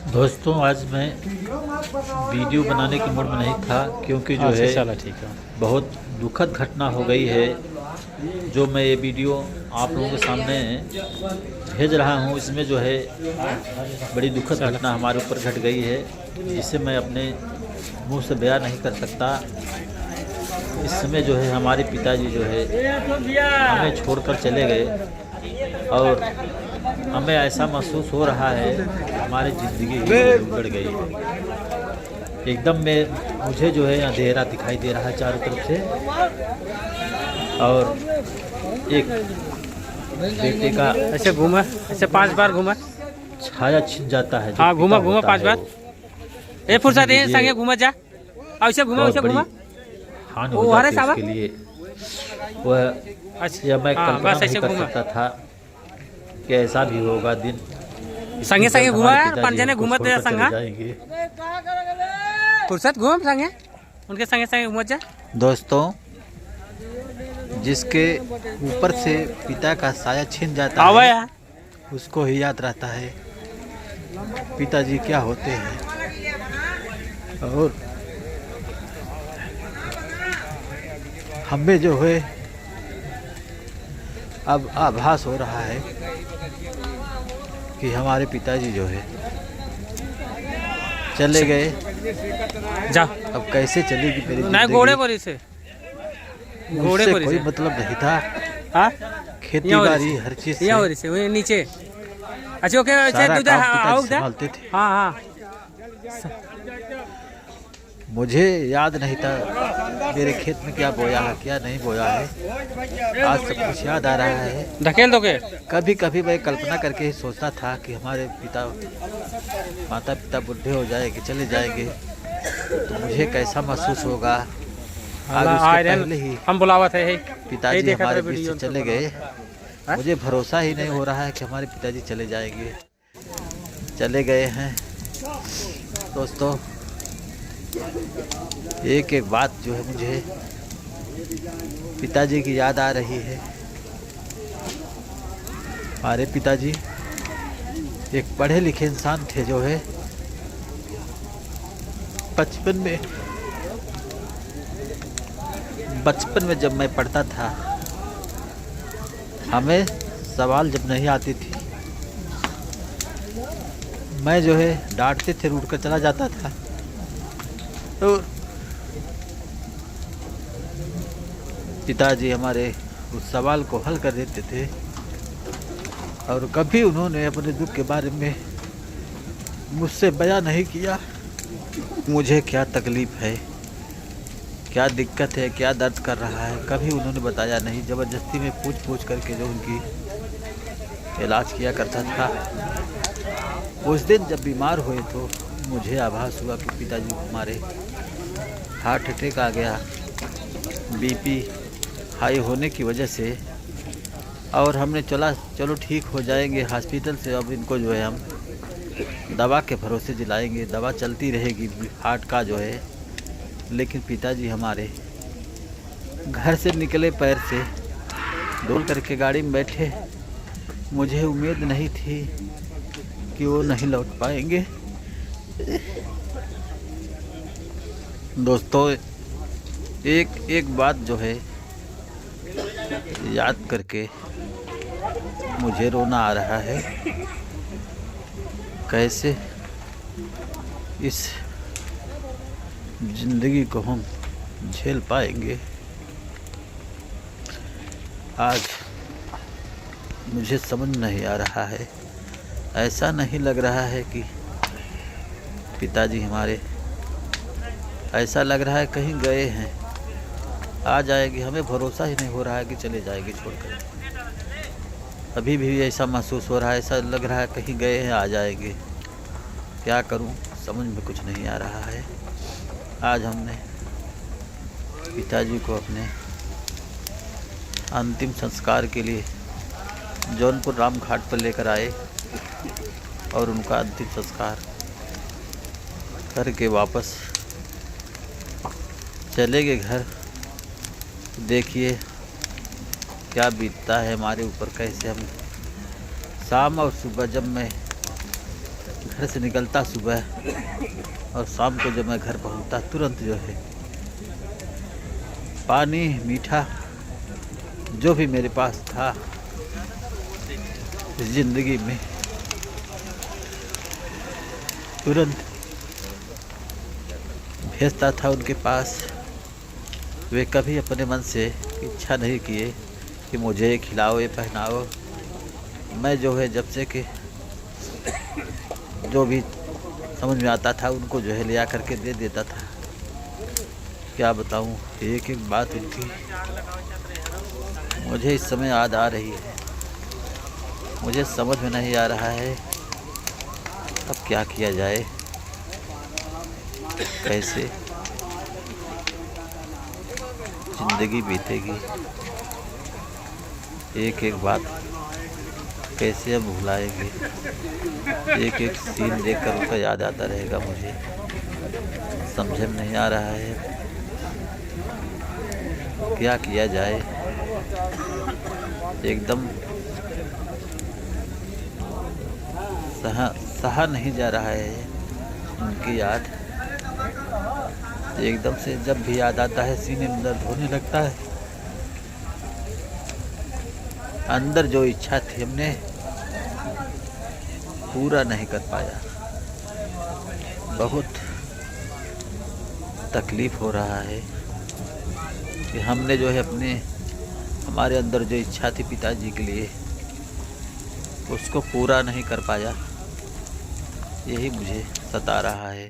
दोस्तों आज मैं वीडियो बनाने के मूड में नहीं था क्योंकि जो है चलो ठीक है। बहुत दुखद घटना हो गई है। जो मैं ये वीडियो आप लोगों के सामने भेज रहा हूँ, इसमें जो है बड़ी दुखद घटना हमारे ऊपर घट गई है, जिसे मैं अपने मुंह से बयान नहीं कर सकता। इस समय जो है हमारे पिताजी जो है हमें छोड़कर चले गए और हमें ऐसा महसूस हो रहा है हमारी ज़िंदगी उजड़ गई है। एकदम में मुझे जो है अंधेरा दिखाई दे रहा है चारों तरफ से, और एक बेटे का ऐसे घूमा, ऐसे 5 बार घूमा। छाया छिन जाता है। हाँ घूमा 5 बार। ए फुर्सत है संगे घूमा जा, ऐसे घूमा बहुत ऐसे घूमा। हानि हो जाती है उसके लिए। वह अच्छा मैं हाँ, कल्पना बस नहीं ऐसे कर घूमा। सकता था कि ऐसा भी होगा दिन। संगे संगे घूमा यार, 5 जने घूमत छोड़कर संगा। चले जाएंगे। फुर्सत घूम संगे, उनके संगे संगे घूमत जा। दोस्तों, जिसके ऊपर से पिता का साया छिन जाता आवा है यार। उसको ही याद रहता है पिताजी क्या होते हैं। और हमें जो है अब आभास हो रहा है कि हमारे पिताजी जो है चले गए। जा अब कैसे चलेगी मेरी नहीं जिंदगी? घोड़े पर से घोड़े उससे पर कोई से। मतलब नहीं था। हाँ खेती बाड़ी हर चीज से यहाँ हो रही से वही नीचे। अच्छा ओके सारा उधर काम आओ पिताजी उधर। संभालते थे। हाँ हाँ मुझे याद नहीं था मेरे खेत में क्या बोया है क्या नहीं बोया है। आज सब कुछ याद आ रहा है। ढकेल दोगे। कभी कभी मैं कल्पना करके ही सोचता था कि हमारे माता पिता बुढ़े हो जाएंगे, चले जाएंगे तो मुझे कैसा महसूस होगा। आज उसके पहले ही हम बुलावा थे पिताजी हमारे बीच से चले गए। मुझे भरोसा ही नहीं हो रहा है कि हमारे पिताजी चले जाएंगे। चले गए हैं। दोस्तों, एक एक बात जो है मुझे पिताजी की याद आ रही है। हमारे पिताजी एक पढ़े लिखे इंसान थे जो है बचपन में जब मैं पढ़ता था, हमें सवाल जब नहीं आती थी, मैं जो है डांटते थे, रूठ कर चला जाता था। तो पिताजी हमारे उस सवाल को हल कर देते थे और कभी उन्होंने अपने दुख के बारे में मुझसे बयान नहीं किया। मुझे क्या तकलीफ़ है, क्या दिक्कत है, क्या दर्द कर रहा है, कभी उन्होंने बताया नहीं। ज़बरदस्ती में पूछ करके जो उनकी इलाज किया करता था। उस दिन जब बीमार हुए तो मुझे आभास हुआ कि पिताजी हमारे हार्ट अटैक आ गया, बीपी हाई होने की वजह से। और हमने चलो ठीक हो जाएंगे हॉस्पिटल से, अब इनको जो है हम दवा के भरोसे दिलाएंगे, दवा चलती रहेगी हार्ट का जो है। लेकिन पिताजी हमारे घर से निकले पैर से, डोल करके गाड़ी में बैठे। मुझे उम्मीद नहीं थी कि वो नहीं लौट पाएंगे। दोस्तों, एक बात जो है याद करके मुझे रोना आ रहा है। कैसे इस जिंदगी को हम झेल पाएंगे। आज मुझे समझ नहीं आ रहा है। ऐसा नहीं लग रहा है कि पिताजी हमारे, ऐसा लग रहा है कहीं गए हैं, आ जाएंगे। हमें भरोसा ही नहीं हो रहा है कि चले जाएंगे छोड़कर। अभी भी ऐसा महसूस हो रहा है, ऐसा लग रहा है कहीं गए हैं, आ जाएंगे। क्या करूं, समझ में कुछ नहीं आ रहा है। आज हमने पिताजी को अपने अंतिम संस्कार के लिए जौनपुर राम घाट पर लेकर आए और उनका अंतिम संस्कार करके वापस चले गए घर। देखिए क्या बीतता है हमारे ऊपर, कैसे हम शाम और सुबह जब मैं घर से निकलता सुबह और शाम को जब मैं घर पहुंचता तुरंत जो है पानी मीठा जो भी मेरे पास था इस जिंदगी में तुरंत भेजता था उनके पास। वे कभी अपने मन से इच्छा नहीं किए कि मुझे ये खिलाओ ये पहनाओ। मैं जो है जब से कि जो भी समझ में आता था उनको जो है ले आकर के दे देता था। क्या बताऊं, एक एक बात उनकी मुझे इस समय याद आ रही है। मुझे समझ में नहीं आ रहा है अब क्या किया जाए, कैसे जिंदगी बीतेगी। एक एक बात कैसे अब भुलाएंगे। एक एक सीन देखकर उनका याद आता रहेगा। मुझे समझ में नहीं आ रहा है क्या किया जाए। एकदम सहा नहीं जा रहा है उनकी याद। एकदम से जब भी याद आता है सीने में दर्द होने लगता है। अंदर जो इच्छा थी हमने पूरा नहीं कर पाया। बहुत तकलीफ हो रहा है कि हमने जो है हमारे अंदर जो इच्छा थी पिताजी के लिए उसको पूरा नहीं कर पाया। यही मुझे सता रहा है।